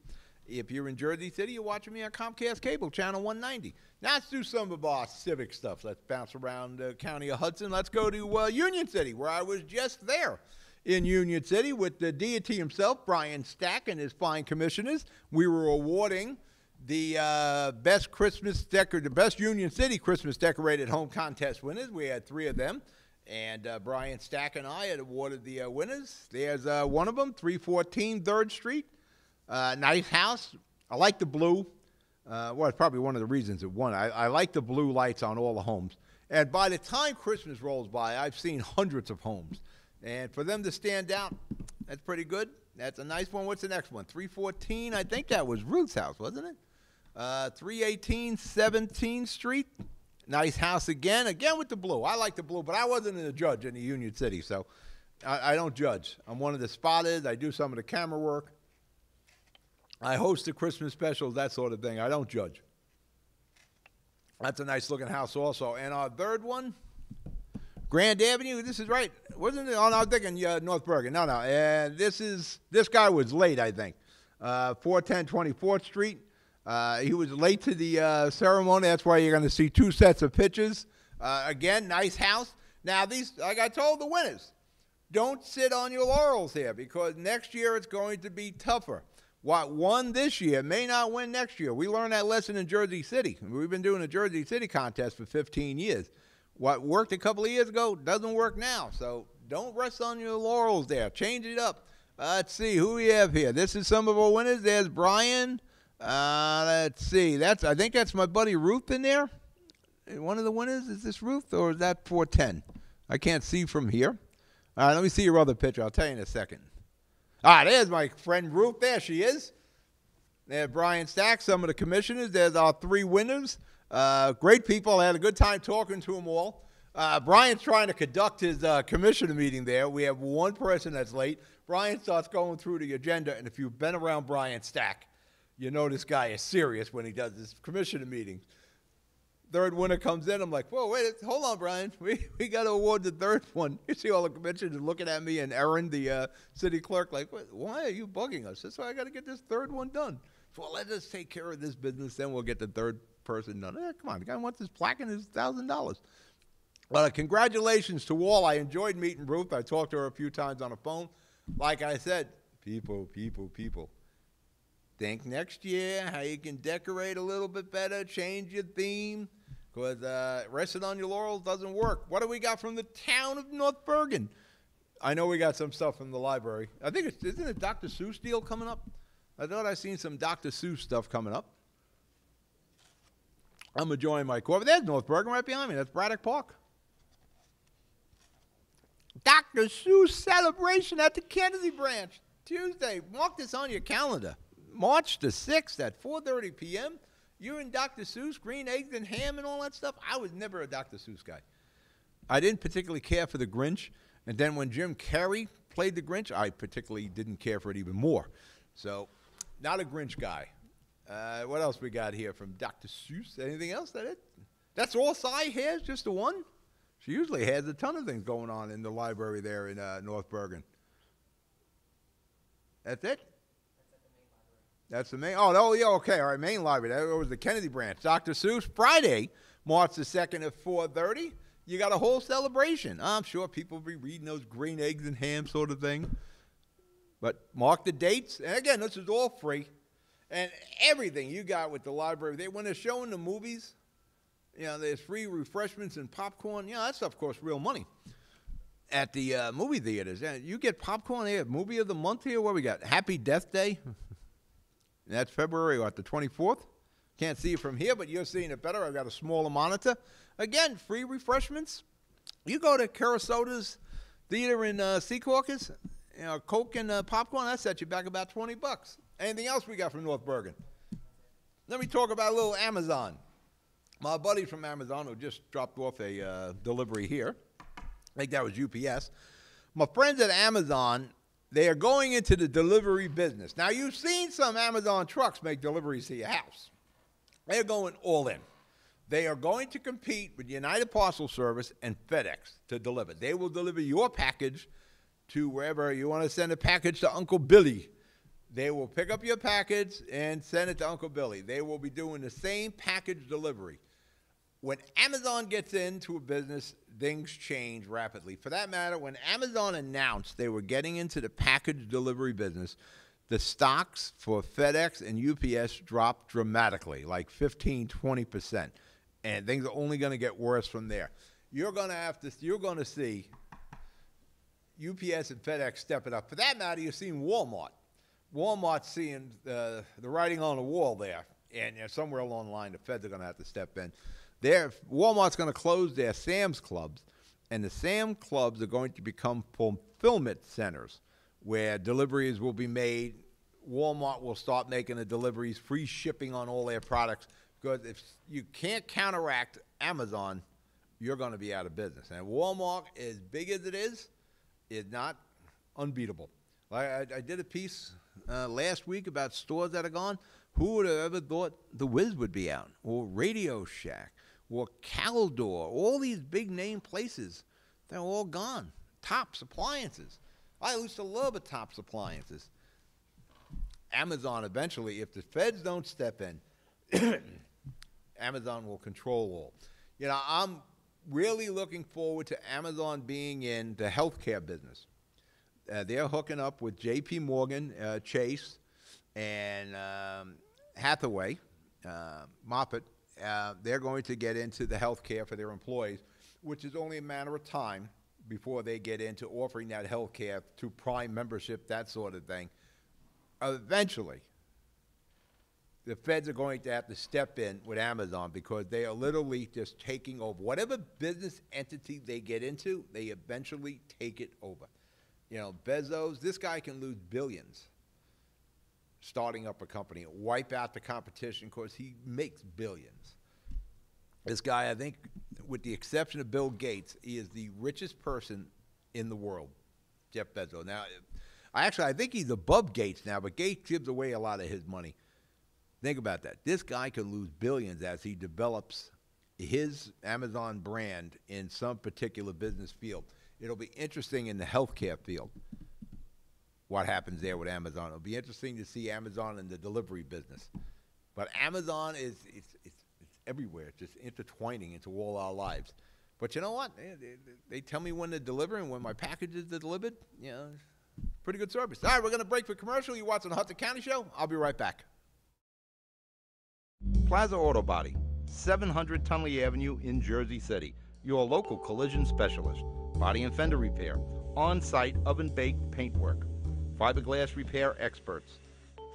If you're in Jersey City, you're watching me on Comcast Cable, Channel 190. Now let's do some of our civic stuff. Let's bounce around the county of Hudson. Let's go to Union City, where I was just there in Union City with the deity himself, Brian Stack, and his fine commissioners. We were awarding the best Union City Christmas decorated home contest winners. We had 3 of them, and Brian Stack and I had awarded the winners. There's one of them, 314 3rd Street. Nice house. I like the blue. Well, it's probably one of the reasons it won. I like the blue lights on all the homes. And by the time Christmas rolls by, I've seen hundreds of homes. And for them to stand out, that's pretty good. That's a nice one. What's the next one? 314, I think that was Ruth's house, wasn't it? 318 17th Street. Nice house again with the blue. I like the blue, but I wasn't a judge in the Union City, so I don't judge. I'm one of the spotters. I do some of the camera work. I host the Christmas specials, that sort of thing. I don't judge. That's a nice-looking house also. And our third one, Grand Avenue. This is right. Wasn't it? Oh, no, I'm thinking North Bergen. No. And this guy was late, I think. 410 24th Street. He was late to the ceremony. That's why you're going to see 2 sets of pictures. Again, nice house. Now, these, like I told the winners, don't sit on your laurels here because next year it's going to be tougher. What won this year may not win next year. We learned that lesson in Jersey City. We've been doing a Jersey City contest for 15 years. What worked a couple of years ago doesn't work now. So don't rest on your laurels there. Change it up. Let's see who we have here. This is some of our winners. There's Brian. Let's see. I think that's my buddy Ruth in there. One of the winners. Is this Ruth or is that 410? I can't see from here. All right, let me see your other picture. I'll tell you in a second. There's my friend Ruth. There she is. There's Brian Stack, some of the commissioners. There's our 3 winners. Great people. I had a good time talking to them all. Brian's trying to conduct his commissioner meeting there. We have one person that's late. Brian starts going through the agenda, and if you've been around Brian Stack, you know this guy is serious when he does his commissioner meetings. Third winner comes in. I'm like, whoa, wait, hold on, Brian. We got to award the third one. You see all the commissioners looking at me and Erin, the city clerk, like, why are you bugging us? That's why I got to get this third one done. Well, let us take care of this business, then we'll get the third person done. Come on, the guy wants his plaque and his $1,000. Well, congratulations to all. I enjoyed meeting Ruth. I talked to her a few times on the phone. Like I said, people. Think next year how you can decorate a little bit better, change your theme. Because resting on your laurels doesn't work. What do we got from the town of North Bergen? I know we got some stuff from the library. I think isn't it Dr. Seuss deal coming up? I thought I seen some Dr. Seuss stuff coming up. I'm enjoying my Corvette. There's North Bergen right behind me. That's Braddock Park. Dr. Seuss celebration at the Kennedy branch. Tuesday. Mark this on your calendar. March the 6th at 4:30 p.m. You're in Dr. Seuss, green eggs and ham and all that stuff. I was never a Dr. Seuss guy. I didn't particularly care for the Grinch. And then when Jim Carrey played the Grinch, I particularly didn't care for it even more. So, not a Grinch guy. What else we got here from Dr. Seuss? Anything else? That it? That's all Cy has, just the one? She usually has a ton of things going on in the library there in North Bergen. That's it? That's the main. Oh, yeah, okay. All right, main library. That was the Kennedy branch. Dr. Seuss, Friday, March the 2nd at 4:30. You got a whole celebration. I'm sure people will be reading those green eggs and ham sort of thing. But mark the dates. And again, this is all free. And everything you got with the library, when they're showing the movies, there's free refreshments and popcorn. That stuff costs real money at the movie theaters. You get popcorn here. Movie of the month here. What we got? Happy Death Day. That's February, the 24th. Can't see it from here, but you're seeing it better. I've got a smaller monitor. Again, free refreshments. You go to Carasota's Theater in Secaucus, Coke and popcorn, that sets you back about $20. Anything else we got from North Bergen? Let me talk about a little Amazon. My buddy from Amazon who just dropped off a delivery here. I think that was UPS. My friends at Amazon, they are going into the delivery business. Now, you've seen some Amazon trucks make deliveries to your house. They're going all in. They are going to compete with United Parcel Service and FedEx to deliver. They will deliver your package to wherever you want to send a package to Uncle Billy. They will pick up your package and send it to Uncle Billy. They will be doing the same package delivery. When Amazon gets into a business, things change rapidly. For that matter, when Amazon announced they were getting into the package delivery business, the stocks for FedEx and UPS dropped dramatically, like 15, 20%. And things are only going to get worse from there. You're going to see UPS and FedEx step it up. For that matter, you're seeing Walmart. Walmart's seeing the writing on the wall there. And somewhere along the line, the Feds are going to have to step in. Walmart's going to close their Sam's Clubs, and the Sam's Clubs are going to become fulfillment centers where deliveries will be made. Walmart will start making the deliveries, free shipping on all their products, because if you can't counteract Amazon, you're going to be out of business. And Walmart, as big as it is not unbeatable. I did a piece last week about stores that are gone. Who would have ever thought The Wiz would be out, or Radio Shack, or Caldor? All these big name places, they're all gone. Tops Appliances. I used to love a Tops Appliances. Amazon eventually, if the Feds don't step in, Amazon will control all. I'm really looking forward to Amazon being in the healthcare business. They're hooking up with J.P. Morgan, Chase, and Hathaway, Moffett. They're going to get into the healthcare for their employees, which is only a matter of time before they get into offering that healthcare to Prime membership, that sort of thing. Eventually, the Feds are going to have to step in with Amazon because they are literally just taking over. Whatever business entity they get into, they eventually take it over. Bezos, this guy can lose billions starting up a company, wipe out the competition because he makes billions. This guy, I think, with the exception of Bill Gates, he is the richest person in the world, Jeff Bezos. Now, I think he's above Gates now, but Gates gives away a lot of his money. Think about that. This guy could lose billions as he develops his Amazon brand in some particular business field. It'll be interesting in the healthcare field what happens there with Amazon. It'll be interesting to see Amazon in the delivery business. But Amazon is it's everywhere. It's just intertwining into all our lives. But you know what? They tell me when they're delivering, when my package is delivered. Pretty good service. All right, we're going to break for commercial. You're watching the Hudson County Show. I'll be right back. Plaza Auto Body, 700 Tunley Avenue in Jersey City. Your local collision specialist. Body and fender repair. On-site oven-baked paintwork. Fiberglass repair experts.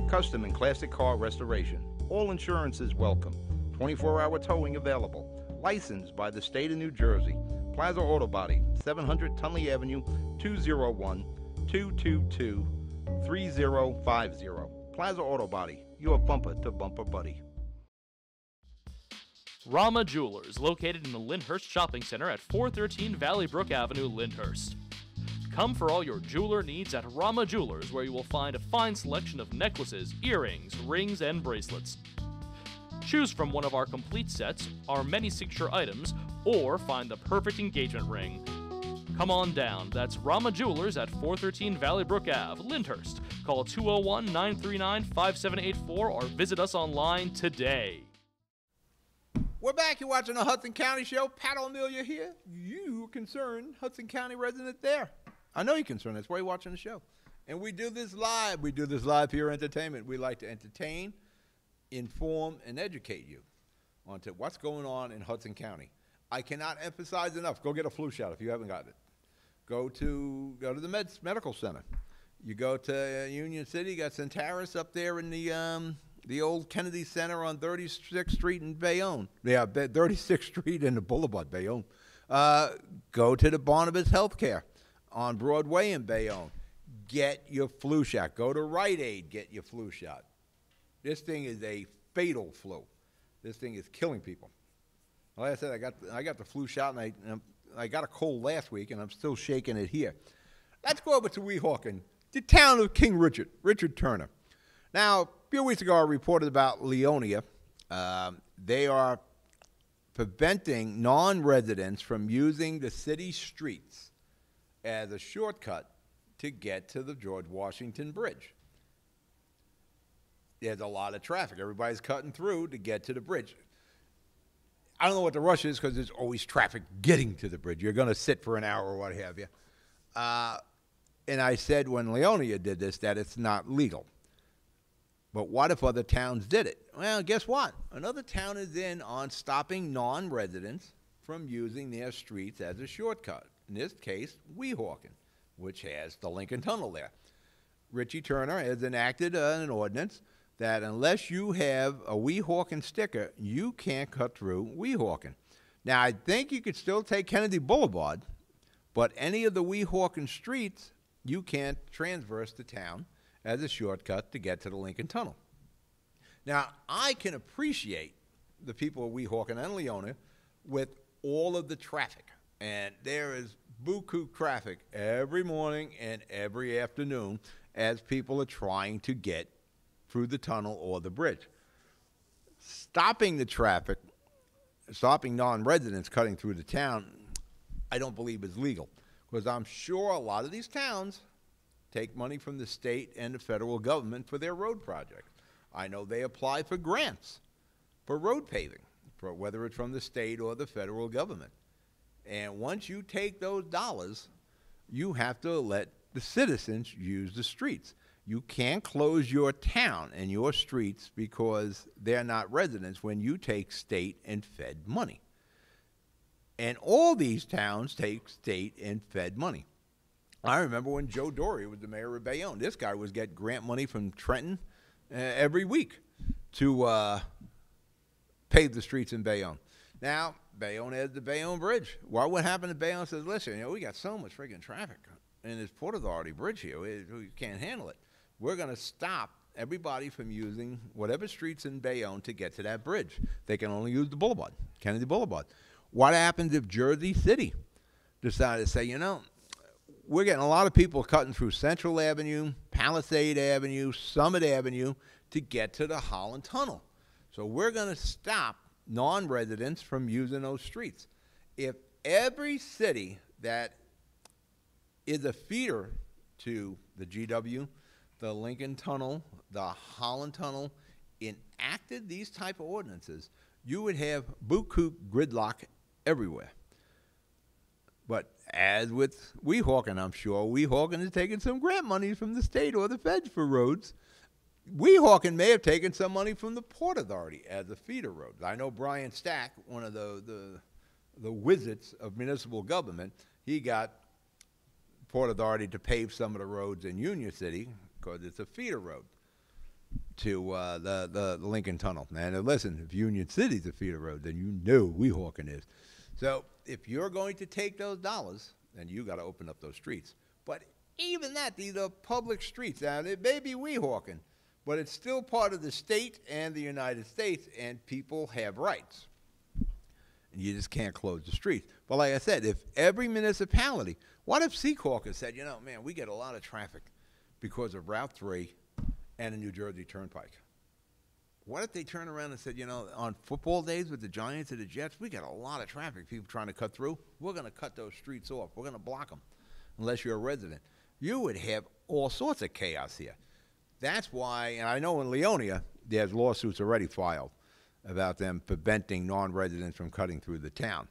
Custom and classic car restoration. All insurance is welcome. 24-hour towing available. Licensed by the state of New Jersey. Plaza Auto Body, 700 Tunley Avenue, 201-222-0000. 3050. Plaza Auto Body, your bumper to bumper buddy. Rama Jewelers, located in the Lyndhurst Shopping Center at 413 Valley Brook Avenue, Lyndhurst. Come for all your jeweler needs at Rama Jewelers, where you will find a fine selection of necklaces, earrings, rings, and bracelets. Choose from one of our complete sets, our many signature items, or find the perfect engagement ring. Come on down. That's Rama Jewelers at 413 Valley Brook Ave, Lyndhurst. Call 201-939-5784 or visit us online today. We're back. You're watching the Hudson County Show. Pat O'Melia here. You concerned Hudson County resident there. I know you're concerned. That's why you're watching the show. And we do this live. We do this live here entertainment. We like to entertain, inform, and educate you on to what's going on in Hudson County. I cannot emphasize enough. Go get a flu shot if you haven't gotten it. Go to the medical center. You go to Union City. You got Centaurus up there in the old Kennedy Center on 36th Street in Bayonne. Yeah, 36th Street in the Boulevard, Bayonne. Go to the Barnabas Healthcare on Broadway in Bayonne. Get your flu shot. Go to Rite Aid. Get your flu shot. This thing is a fatal flu. This thing is killing people. Like I said, I got the flu shot, and I got a cold last week, and I'm still shaking it here. Let's go over to Weehawken, the town of King Richard Turner. Now, a few weeks ago, I reported about Leonia. They are preventing non-residents from using the city streets as a shortcut to get to the George Washington Bridge. There's a lot of traffic. Everybody's cutting through to get to the bridge. I don't know what the rush is because there's always traffic getting to the bridge. You're going to sit for an hour or what have you. And I said when Leonia did this that it's not legal. But what if other towns did it? Well, guess what? Another town is in on stopping non-residents from using their streets as a shortcut. In this case, Weehawken, which has the Lincoln Tunnel there. Richie Turner has enacted an ordinance that unless you have a Weehawken sticker, you can't cut through Weehawken. Now, I think you could still take Kennedy Boulevard, but any of the Weehawken streets, you can't transverse the town as a shortcut to get to the Lincoln Tunnel. Now, I can appreciate the people of Weehawken and Leona with all of the traffic. And there is buku traffic every morning and every afternoon as people are trying to get through the tunnel or the bridge. Stopping the traffic, stopping non-residents cutting through the town, I don't believe is legal. Because I'm sure a lot of these towns take money from the state and the federal government for their road projects. I know they apply for grants for road paving, for whether it's from the state or the federal government. And once you take those dollars, you have to let the citizens use the streets. You can't close your town and your streets because they're not residents when you take state and fed money. And all these towns take state and fed money. I remember when Joe Dory was the mayor of Bayonne. This guy was getting grant money from Trenton every week to pave the streets in Bayonne. Now, Bayonne has the Bayonne Bridge. Well, what happened to Bayonne says, listen, we got so much freaking traffic in this Port Authority bridge here. We can't handle it. We're going to stop everybody from using whatever streets in Bayonne to get to that bridge. They can only use the boulevard, Kennedy Boulevard. What happens if Jersey City decided to say, we're getting a lot of people cutting through Central Avenue, Palisade Avenue, Summit Avenue to get to the Holland Tunnel. So we're going to stop non-residents from using those streets. If every city that is a feeder to the GW, the Lincoln Tunnel, the Holland Tunnel, enacted these type of ordinances, you would have buku gridlock everywhere. But as with Weehawken, I'm sure Weehawken is taking some grant money from the state or the feds for roads. Weehawken may have taken some money from the Port Authority as a feeder road. I know Brian Stack, one of the wizards of municipal government, he got Port Authority to pave some of the roads in Union City because it's a feeder road to the Lincoln Tunnel. And listen, if Union City's a feeder road, then you know Weehawken is. So if you're going to take those dollars, then you got to open up those streets. But Even that, these are public streets. Now, it may be Weehawken, but it's still part of the state and the United States, and people have rights. And you just can't close the streets. But like I said, if every municipality, what if Secaucus said, you know, man, we get a lot of traffic because of Route 3 and the New Jersey Turnpike. What if they turn around and said, you know, on football days with the Giants and the Jets, we got a lot of traffic, people trying to cut through. We're going to cut those streets off. We're going to block them unless you're a resident. You would have all sorts of chaos here. That's why, and I know in Leonia, there's lawsuits already filed about them preventing non-residents from cutting through the town.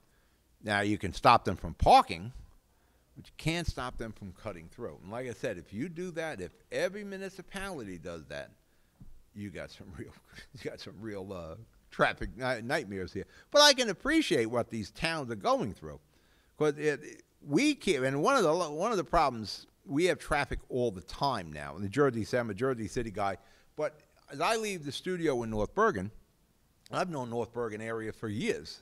Now, you can stop them from parking, but you can't stop them from cutting through. And like I said, if you do that, if every municipality does that, you got some real traffic nightmares here. But I can appreciate what these towns are going through, because we can't. And one of the problems, we have traffic all the time now. In the Jersey, I'm a Jersey City guy, but as I leave the studio in North Bergen, I've known North Bergen area for years.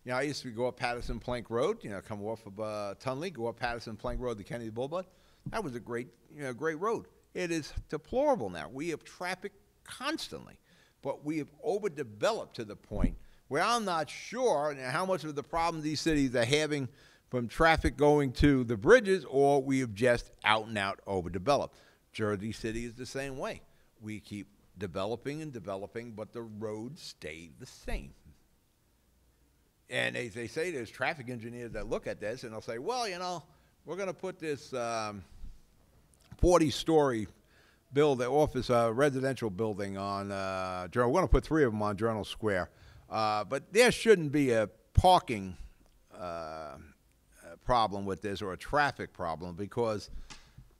You know, I used to go up Patterson Plank Road, you know, come off of Tunley, go up Patterson Plank Road to Kennedy Boulevard. That was a great road. It is deplorable now. We have traffic constantly, but we have overdeveloped to the point where I'm not sure how much of the problem these cities are having from traffic going to the bridges, or we have just out and out overdeveloped. Jersey City is the same way. We keep developing and developing, but the roads stay the same. And they say there's traffic engineers that look at this and they'll say, well, you know, we're going to put this 40-story residential building on Journal. We're going to put 3 of them on Journal Square. But there shouldn't be a parking problem with this, or a traffic problem, because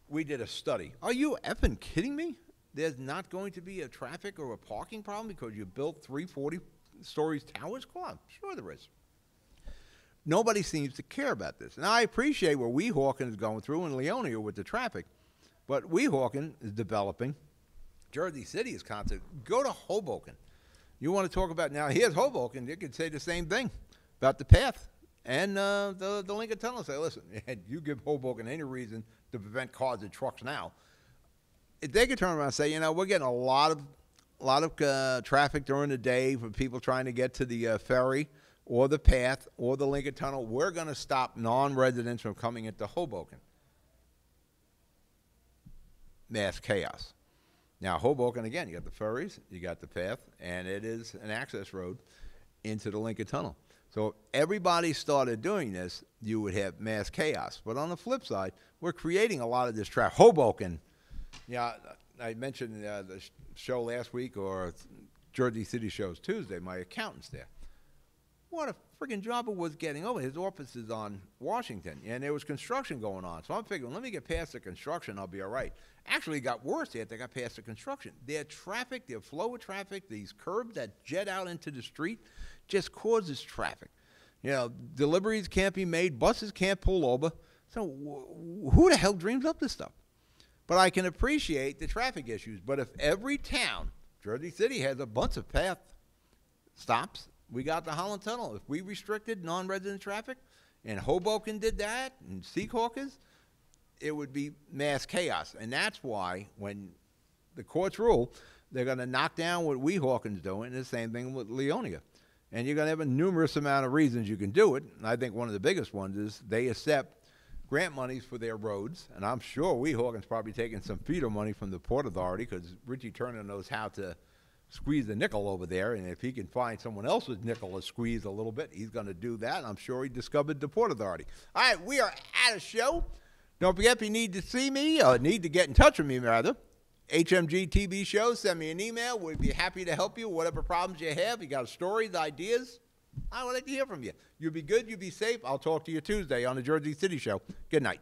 we did a study. Are you effing kidding me? There's not going to be a traffic or a parking problem because you built 3 40-story towers? Come on, sure there is. Nobody seems to care about this. And I appreciate what Weehawken is going through in Leonia with the traffic, but Weehawken is developing. Jersey City is constant. Go to Hoboken. You want to talk about, now here's Hoboken, you could say the same thing about the path and the Lincoln Tunnel. Say, listen, you give Hoboken any reason to prevent cars and trucks now. If they could turn around and say, you know, we're getting a lot of traffic during the day for people trying to get to the ferry or the path or the Lincoln Tunnel, we're going to stop non-residents from coming into Hoboken. Mass chaos. Now, Hoboken, again, you got the ferries, you got the path, and it is an access road into the Lincoln Tunnel. So if everybody started doing this, you would have mass chaos. But on the flip side, we're creating a lot of this traffic. Hoboken, yeah, I mentioned the show last week, or Jersey City shows Tuesday, my accountant's there. What a freaking job it was getting over. His office is on Washington, and there was construction going on. So I'm figuring, let me get past the construction, I'll be all right. Actually, it got worse after they got past the construction. Their traffic, their flow of traffic, these curbs that jet out into the street just causes traffic. You know, deliveries can't be made, buses can't pull over. So who the hell dreams up this stuff? But I can appreciate the traffic issues. But if every town, Jersey City has a bunch of path stops. We got the Holland Tunnel. If we restricted non-resident traffic, and Hoboken did that, and Secaucus, it would be mass chaos. And that's why when the courts rule, they're going to knock down what Weehawken's doing, and the same thing with Leonia. And you're going to have a numerous amount of reasons you can do it. And I think one of the biggest ones is they accept grant monies for their roads. And I'm sure Weehawken's probably taking some feeder money from the Port Authority, because Richie Turner knows how to squeeze the nickel over there. And if he can find someone else's nickel to squeeze a little bit, he's going to do that. And I'm sure he discovered the Port Authority. All right, we are at a show. Don't forget, if you need to see me, or need to get in touch with me, rather, HMG TV show, send me an email. We'd be happy to help you. Whatever problems you have, you got stories, ideas, I would like to hear from you. You be good, you be safe. I'll talk to you Tuesday on the Jersey City Show. Good night.